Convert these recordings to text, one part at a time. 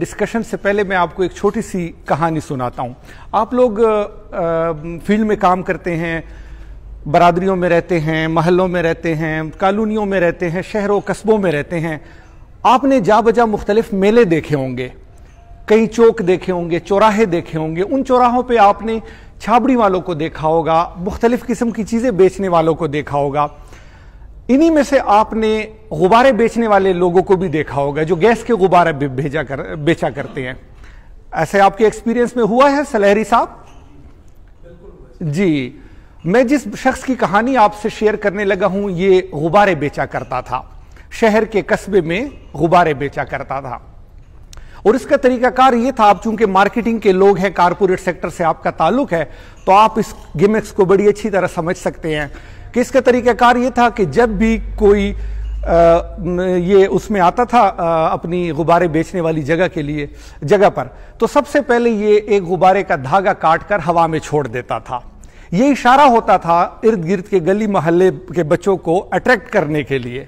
Discussion से पहले मैं आपको एक छोटी सी कहानी सुनाता हूँ। आप लोग फील्ड में काम करते हैं, बरादरियों में रहते हैं, महलों में रहते हैं, कॉलोनियों में रहते हैं, शहरों कस्बों में रहते हैं। आपने जा बजा मुख्तलिफ मेले देखे होंगे, कई चौक देखे होंगे, चौराहे देखे होंगे। उन चौराहों पे आपने छाबड़ी वालों को देखा होगा, मुख्तलिफ किस्म की चीज़ें बेचने वालों को देखा होगा। इन्हीं में से आपने गुब्बारे बेचने वाले लोगों को भी देखा होगा जो गैस के गुब्बारे बेचा करते हैं। ऐसे आपके एक्सपीरियंस में हुआ है सलहरी साहब? जी, मैं जिस शख्स की कहानी आपसे शेयर करने लगा हूं, ये गुब्बारे बेचा करता था, शहर के कस्बे में गुब्बारे बेचा करता था। और इसका तरीकाकार ये था, आप चूंकि मार्केटिंग के लोग हैं, कारपोरेट सेक्टर से आपका ताल्लुक है, तो आप इस गिमिक्स को बड़ी अच्छी तरह समझ सकते हैं कि इसका तरीकाकार ये था कि जब भी कोई ये उसमें आता था अपनी गुब्बारे बेचने वाली जगह पर, तो सबसे पहले ये एक गुब्बारे का धागा काटकर हवा में छोड़ देता था। ये इशारा होता था इर्द गिर्द के गली मोहल्ले के बच्चों को अट्रैक्ट करने के लिए।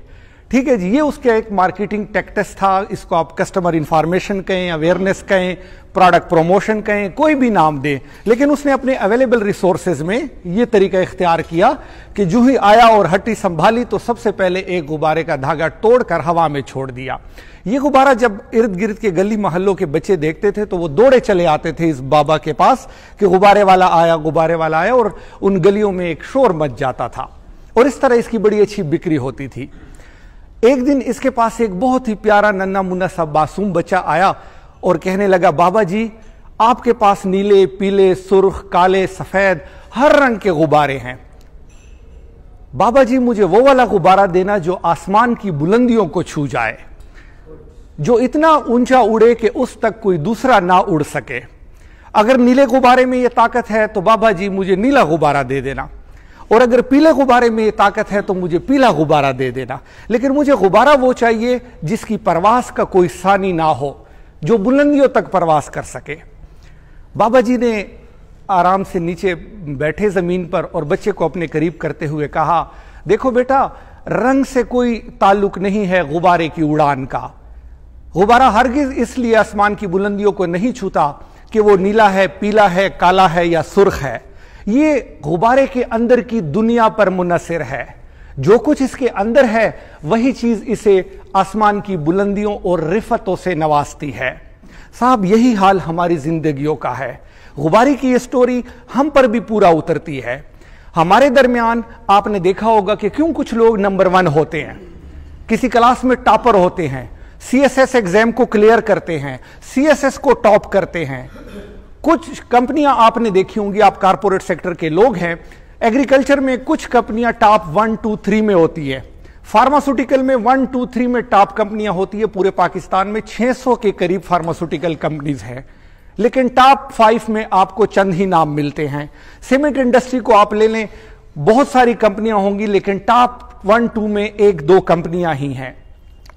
ठीक है जी, ये उसका एक मार्केटिंग टैक्टिक्स था। इसको आप कस्टमर इंफॉर्मेशन कहें, अवेयरनेस कहें, प्रोडक्ट प्रमोशन कहें, कोई भी नाम दें, लेकिन उसने अपने अवेलेबल रिसोर्सेज में ये तरीका इख्तियार किया कि जो ही आया और हट्टी संभाली तो सबसे पहले एक गुब्बारे का धागा तोड़कर हवा में छोड़ दिया। ये गुब्बारा जब इर्द गिर्द के गली मोहल्लों के बच्चे देखते थे तो वो दौड़े चले आते थे इस बाबा के पास कि गुब्बारे वाला आया, गुब्बारे वाला आया, और उन गलियों में एक शोर मच जाता था और इस तरह इसकी बड़ी अच्छी बिक्री होती थी। एक दिन इसके पास एक बहुत ही प्यारा नन्ना मुन्ना सा मासूम बच्चा आया और कहने लगा, बाबा जी आपके पास नीले, पीले, सुर्ख, काले, सफेद हर रंग के गुब्बारे हैं। बाबा जी मुझे वो वाला गुब्बारा देना जो आसमान की बुलंदियों को छू जाए, जो इतना ऊंचा उड़े कि उस तक कोई दूसरा ना उड़ सके। अगर नीले गुब्बारे में ये ताकत है तो बाबा जी मुझे नीला गुब्बारा दे देना, और अगर पीले गुब्बारे में ये ताकत है तो मुझे पीला गुब्बारा दे देना। लेकिन मुझे गुब्बारा वो चाहिए जिसकी परवास का कोई सानी ना हो, जो बुलंदियों तक परवास कर सके। बाबा जी ने आराम से नीचे बैठे जमीन पर और बच्चे को अपने करीब करते हुए कहा, देखो बेटा, रंग से कोई ताल्लुक नहीं है गुब्बारे की उड़ान का। गुब्बारा हरगिज इसलिए आसमान की बुलंदियों को नहीं छूता कि वो नीला है, पीला है, काला है या सुर्ख है। ये गुब्बारे के अंदर की दुनिया पर मुनसर है। जो कुछ इसके अंदर है वही चीज इसे आसमान की बुलंदियों और रिफतों से नवाजती है। साहब, यही हाल हमारी जिंदगियों का है। गुब्बारे की ये स्टोरी हम पर भी पूरा उतरती है। हमारे दरमियान आपने देखा होगा कि क्यों कुछ लोग नंबर 1 होते हैं, किसी क्लास में टॉपर होते हैं, CSS एग्जाम को क्लियर करते हैं, CSS को टॉप करते हैं। कुछ कंपनियां आपने देखी होंगी, आप कारपोरेट सेक्टर के लोग हैं, एग्रीकल्चर में कुछ कंपनियां टॉप 1, 2, 3 में होती है। फार्मास्यूटिकल में 1, 2, 3 में टॉप कंपनियां होती है। पूरे पाकिस्तान में 600 के करीब फार्मास्यूटिकल कंपनीज हैं, लेकिन टॉप 5 में आपको चंद ही नाम मिलते हैं। सीमेंट इंडस्ट्री को आप ले लें, बहुत सारी कंपनियां होंगी, लेकिन टॉप 1, 2 में 1-2 कंपनियां ही हैं।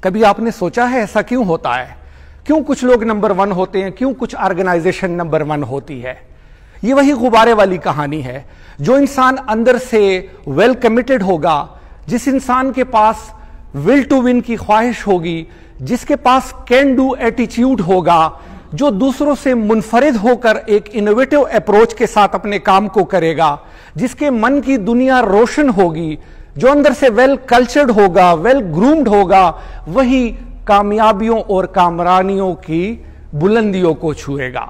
कभी आपने सोचा है ऐसा क्यों होता है? क्यों कुछ लोग नंबर 1 होते हैं, क्यों कुछ ऑर्गेनाइजेशन नंबर 1 होती है? ये वही गुब्बारे वाली कहानी है। जो इंसान अंदर से वेल कमिटेड होगा, जिस इंसान के पास विल टू विन की ख्वाहिश होगी, जिसके पास कैन डू एटीट्यूड होगा, जो दूसरों से मुनफरिद होकर एक इनोवेटिव अप्रोच के साथ अपने काम को करेगा, जिसके मन की दुनिया रोशन होगी, जो अंदर से वेल कल्चर्ड होगा, वेल ग्रूम्ड होगा, वही कामयाबियों और कामरानियों की बुलंदियों को छुएगा।